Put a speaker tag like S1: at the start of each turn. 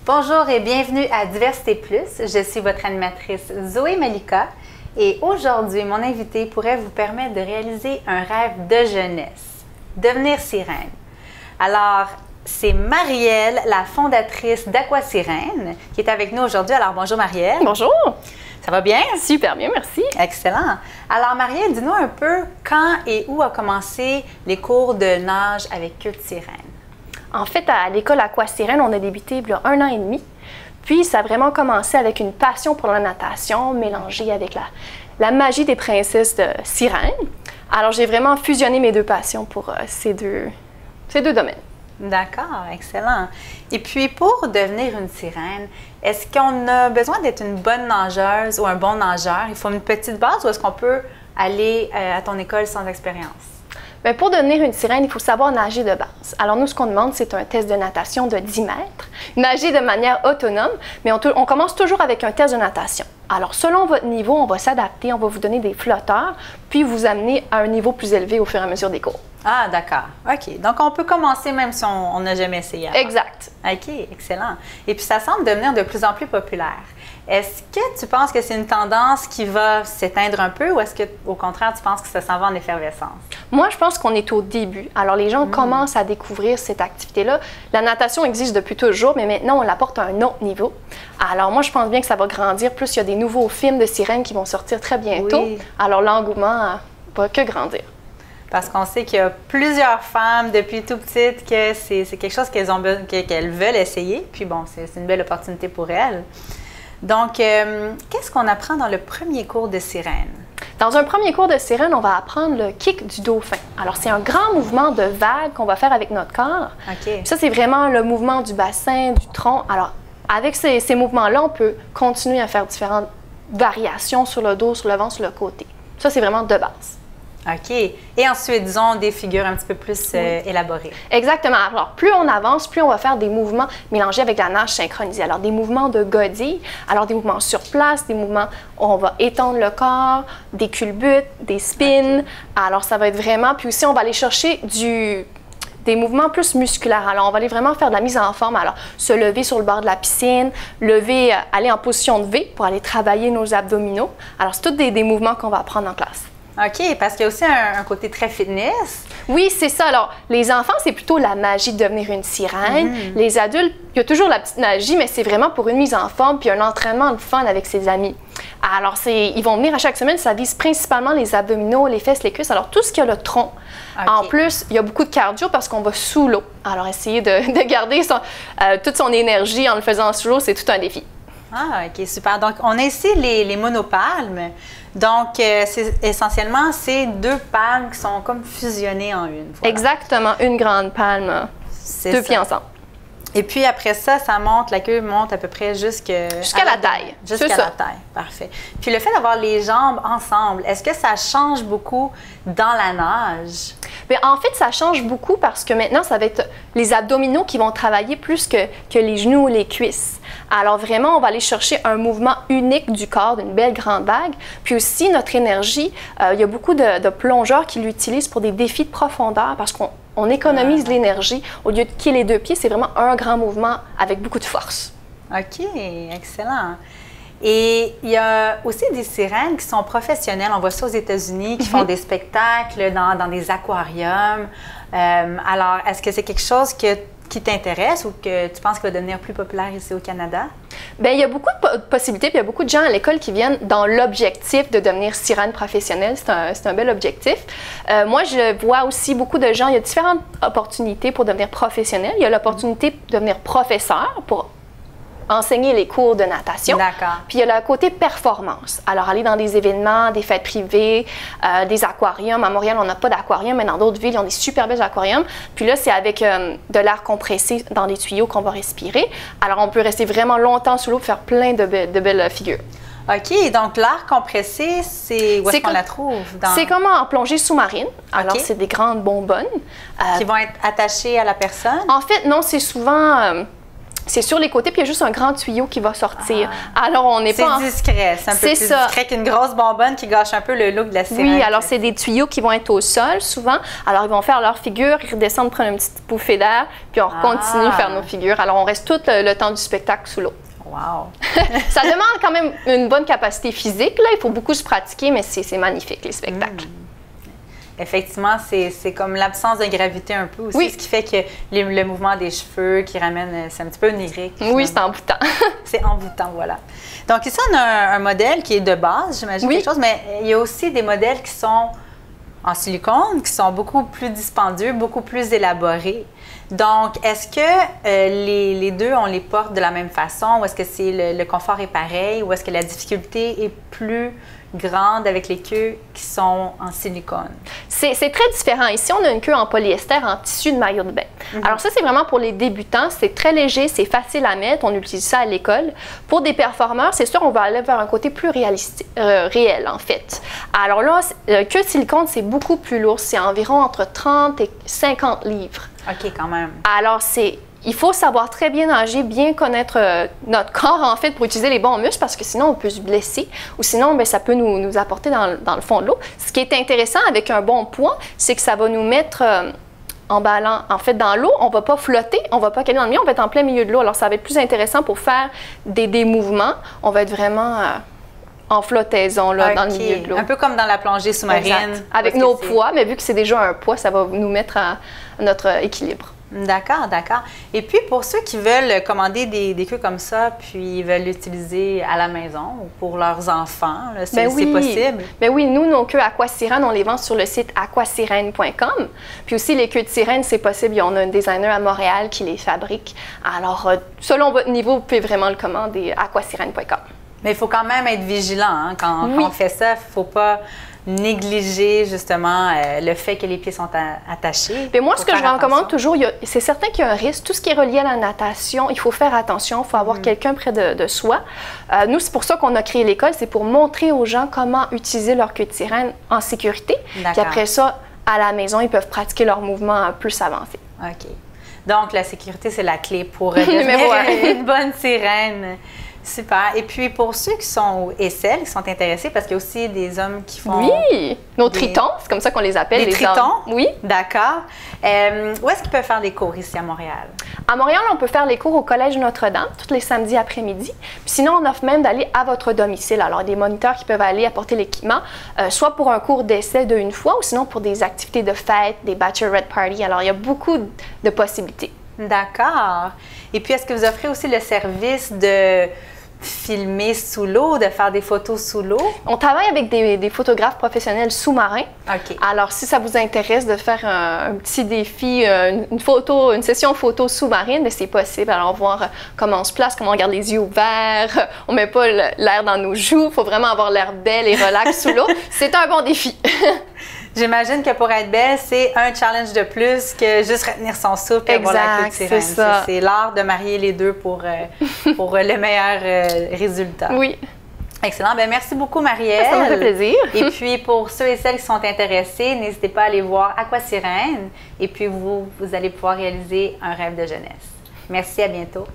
S1: Bonjour et bienvenue à Diversité Plus. Je suis votre animatrice Zoé Malika et aujourd'hui, mon invité pourrait vous permettre de réaliser un rêve de jeunesse, devenir sirène. Alors, c'est Marielle, la fondatrice d'Aquasirène, qui est avec nous aujourd'hui. Alors, bonjour Marielle.
S2: Bonjour.
S1: Ça va bien?
S2: Super bien, merci.
S1: Excellent. Alors, Marielle, dis-nous un peu quand et où a commencé les cours de nage avec queue de sirène?
S2: En fait, à l'école Aquasirène, on a débuté il y a 1 an et demi. Puis, ça a vraiment commencé avec une passion pour la natation, mélangée avec la magie des princesses de sirène. Alors, j'ai vraiment fusionné mes deux passions pour ces deux domaines.
S1: D'accord, excellent. Et puis, pour devenir une sirène, est-ce qu'on a besoin d'être une bonne nageuse ou un bon nageur? Il faut une petite base ou est-ce qu'on peut aller à ton école sans expérience?
S2: Bien, pour devenir une sirène, il faut savoir nager de base. Alors nous, ce qu'on demande, c'est un test de natation de 10 mètres, nager de manière autonome, mais on commence toujours avec un test de natation. Alors selon votre niveau, on va s'adapter, on va vous donner des flotteurs, puis vous amener à un niveau plus élevé au fur et à mesure des cours.
S1: Ah, d'accord. OK. Donc, on peut commencer même si on n'a jamais essayé avant.
S2: Exact.
S1: OK, excellent. Et puis, ça semble devenir de plus en plus populaire. Est-ce que tu penses que c'est une tendance qui va s'éteindre un peu ou est-ce qu'au contraire, tu penses que ça s'en va en effervescence?
S2: Moi, je pense qu'on est au début. Alors, les gens commencent à découvrir cette activité-là. La natation existe depuis toujours, mais maintenant, on l'apporte à un autre niveau. Alors, moi, je pense bien que ça va grandir. Plus, il y a des nouveaux films de sirènes qui vont sortir très bientôt. Oui. Alors, l'engouement va que grandir.
S1: Parce qu'on sait qu'il y a plusieurs femmes depuis tout petite que c'est quelque chose qu'elles veulent essayer. Puis bon, c'est une belle opportunité pour elles. Donc, qu'est-ce qu'on apprend dans le premier cours de sirène?
S2: Dans un premier cours de sirène, on va apprendre le kick du dauphin. Alors, c'est un grand mouvement de vague qu'on va faire avec notre corps.
S1: OK.
S2: Ça, c'est vraiment le mouvement du bassin, du tronc. Alors, avec ces mouvements-là, on peut continuer à faire différentes variations sur le dos, sur le ventre, sur le côté. Ça, c'est vraiment de base.
S1: OK. Et ensuite, disons, des figures un petit peu plus élaborées.
S2: Exactement. Alors, plus on avance, plus on va faire des mouvements mélangés avec la nage synchronisée. Alors, des mouvements de godille, alors des mouvements sur place, des mouvements où on va étendre le corps, des culbutes, des spins. Okay. Alors, ça va être vraiment... Puis aussi, on va aller chercher des mouvements plus musculaires. Alors, on va aller vraiment faire de la mise en forme. Alors, se lever sur le bord de la piscine, aller en position de V pour aller travailler nos abdominaux. Alors, c'est tous des mouvements qu'on va apprendre en classe.
S1: OK, parce qu'il y a aussi un côté très fitness.
S2: Oui, c'est ça. Alors, les enfants, c'est plutôt la magie de devenir une sirène. Les adultes, il y a toujours la petite magie, mais c'est vraiment pour une mise en forme puis un entraînement de fun avec ses amis. Alors, ils vont venir à chaque semaine, ça vise principalement les abdominaux, les fesses, les cuisses, alors tout ce qui a le tronc. Okay. En plus, il y a beaucoup de cardio parce qu'on va sous l'eau. Alors, essayer de garder toute son énergie en le faisant sous l'eau, c'est tout un défi.
S1: Ah, OK, super. Donc, on a ici les monopalmes. Donc, essentiellement, c'est 2 palmes qui sont comme fusionnées en une. Voilà.
S2: Exactement, une grande palme, 2 pieds ensemble.
S1: Et puis après ça, la queue monte à peu près jusqu'à
S2: la taille.
S1: Jusqu'à la taille, parfait. Puis le fait d'avoir les jambes ensemble, est-ce que ça change beaucoup dans la nage?
S2: Bien, en fait, ça change beaucoup parce que maintenant, ça va être les abdominaux qui vont travailler plus que les genoux ou les cuisses. Alors vraiment, on va aller chercher un mouvement unique du corps, d'une belle grande vague. Puis aussi, notre énergie, il y a beaucoup de plongeurs qui l'utilisent pour des défis de profondeur parce qu'on économise l'énergie. Au lieu de kill les 2 pieds, c'est vraiment un grand mouvement avec beaucoup de force.
S1: OK, excellent. Et il y a aussi des sirènes qui sont professionnelles. On voit ça aux États-Unis, qui font des spectacles dans des aquariums. Alors, est-ce que c'est quelque chose qui t'intéresse ou que tu penses qu'il va devenir plus populaire ici au Canada?
S2: Bien, il y a beaucoup de possibilités, puis il y a beaucoup de gens à l'école qui viennent dans l'objectif de devenir sirène professionnelle. C'est un bel objectif. Moi, je vois aussi beaucoup de gens, il y a différentes opportunités pour devenir professionnel. Il y a l'opportunité de devenir professeur pour enseigner les cours de natation.
S1: D'accord.
S2: Puis il y a le côté performance. Alors, aller dans des événements, des fêtes privées, des aquariums. À Montréal, on n'a pas d'aquarium, mais dans d'autres villes, ils ont des super belles aquariums. Puis là, c'est avec de l'air compressé dans les tuyaux qu'on va respirer. Alors, on peut rester vraiment longtemps sous l'eau pour faire plein de belles figures.
S1: OK, donc l'air compressé, c'est où est-ce qu'on la trouve?
S2: C'est comme en plongée sous-marine. Alors, c'est des grandes bonbonnes.
S1: Qui vont être attachées à la personne?
S2: En fait, non, c'est souvent... C'est sur les côtés, puis il y a juste un grand tuyau qui va sortir. Alors, on n'est pas...
S1: C'est discret, c'est un peu plus discret qu'une grosse bonbonne qui gâche un peu le look de la sirène.
S2: Oui, alors c'est des tuyaux qui vont être au sol, souvent. Alors, ils vont faire leur figure, ils redescendent, prendre une petite bouffée d'air, puis on continue à faire nos figures. Alors, on reste tout le temps du spectacle sous l'eau.
S1: Wow!
S2: Ça demande quand même une bonne capacité physique, là. Il faut beaucoup se pratiquer, mais c'est magnifique, les spectacles.
S1: Effectivement, c'est comme l'absence de gravité un peu aussi, ce qui fait que le mouvement des cheveux qui ramène, c'est un petit peu onirique.
S2: Oui, c'est envoûtant.
S1: C'est envoûtant, voilà. Donc ici, on a un modèle qui est de base, j'imagine, quelque chose, mais il y a aussi des modèles qui sont en silicone, qui sont beaucoup plus dispendieux, beaucoup plus élaborés. Donc, est-ce que les deux, on les porte de la même façon, ou est-ce que le confort est pareil, ou est-ce que la difficulté est plus grande avec les queues qui sont en silicone?
S2: C'est très différent. Ici, on a une queue en polyester, en tissu de maillot de bain. Alors ça, c'est vraiment pour les débutants. C'est très léger, c'est facile à mettre. On utilise ça à l'école. Pour des performeurs, c'est sûr, on va aller vers un côté plus réaliste, réel, en fait. Alors là, queue de silicone, c'est beaucoup plus lourd. C'est environ entre 30 et 50 livres.
S1: OK, quand même.
S2: Alors, il faut savoir très bien nager, bien connaître notre corps, en fait, pour utiliser les bons muscles, parce que sinon, on peut se blesser ou sinon, bien, ça peut nous apporter dans le fond de l'eau. Ce qui est intéressant avec un bon poids, c'est que ça va nous mettre en ballant. En fait, dans l'eau, on ne va pas flotter, on ne va pas caler dans le milieu, on va être en plein milieu de l'eau. Alors, ça va être plus intéressant pour faire des mouvements. On va être vraiment en flottaison, là, dans le milieu de l'eau.
S1: Un peu comme dans la plongée sous-marine.
S2: Exact. Avec nos poids, mais vu que c'est déjà un poids, ça va nous mettre à notre équilibre.
S1: D'accord, d'accord. Et puis, pour ceux qui veulent commander des queues comme ça, puis ils veulent l'utiliser à la maison ou pour leurs enfants, c'est possible?
S2: Ben oui, nous, nos queues Aquasirène, on les vend sur le site aquasirène.com. Puis aussi, les queues de sirène, c'est possible. On a un designer à Montréal qui les fabrique. Alors, selon votre niveau, vous pouvez vraiment le commander aquasirène.com.
S1: Mais il faut quand même être vigilant. Hein? Quand on fait ça, il ne faut pas négliger justement le fait que les pieds sont attachés.
S2: Mais moi, ce que je recommande toujours, c'est certain qu'il y a un risque. Tout ce qui est relié à la natation, il faut faire attention. Il faut avoir quelqu'un près de soi. Nous, c'est pour ça qu'on a créé l'école. C'est pour montrer aux gens comment utiliser leur queue de sirène en sécurité. Puis après ça, à la maison, ils peuvent pratiquer leurs mouvements plus avancés.
S1: OK. Donc, la sécurité, c'est la clé pour devenir une bonne sirène. Super. Et puis, pour ceux qui sont, et celles qui sont intéressés, parce qu'il y a aussi des hommes qui font...
S2: Oui! Nos tritons, c'est comme ça qu'on les appelle.
S1: Des tritons?
S2: Hommes. Oui.
S1: D'accord. Où est-ce qu'ils peuvent faire des cours ici à Montréal?
S2: À Montréal, on peut faire les cours au Collège Notre-Dame, tous les samedis après-midi. Puis sinon, on offre même d'aller à votre domicile. Alors, des moniteurs qui peuvent aller apporter l'équipement, soit pour un cours d'essai d'une fois, ou sinon pour des activités de fête, des bachelorette parties. Alors, il y a beaucoup de possibilités.
S1: D'accord. Et puis, est-ce que vous offrez aussi le service de filmer sous l'eau, de faire des photos sous l'eau?
S2: On travaille avec des photographes professionnels sous-marins.
S1: OK.
S2: Alors, si ça vous intéresse de faire un petit défi, une session photo sous-marine, c'est possible. Alors, voir comment on se place, comment on garde les yeux ouverts, on met pas l'air dans nos joues, il faut vraiment avoir l'air belle et relax sous l'eau. C'est un bon défi.
S1: J'imagine que pour être belle, c'est un challenge de plus que juste retenir son souffle et avoir la queue de sirène. C'est l'art de marier les deux pour le meilleur résultat.
S2: Oui.
S1: Excellent. Bien, merci beaucoup, Marielle.
S2: Ça me fait plaisir.
S1: Et puis, pour ceux et celles qui sont intéressés, n'hésitez pas à aller voir Aquasirène. Et puis, vous allez pouvoir réaliser un rêve de jeunesse. Merci, à bientôt.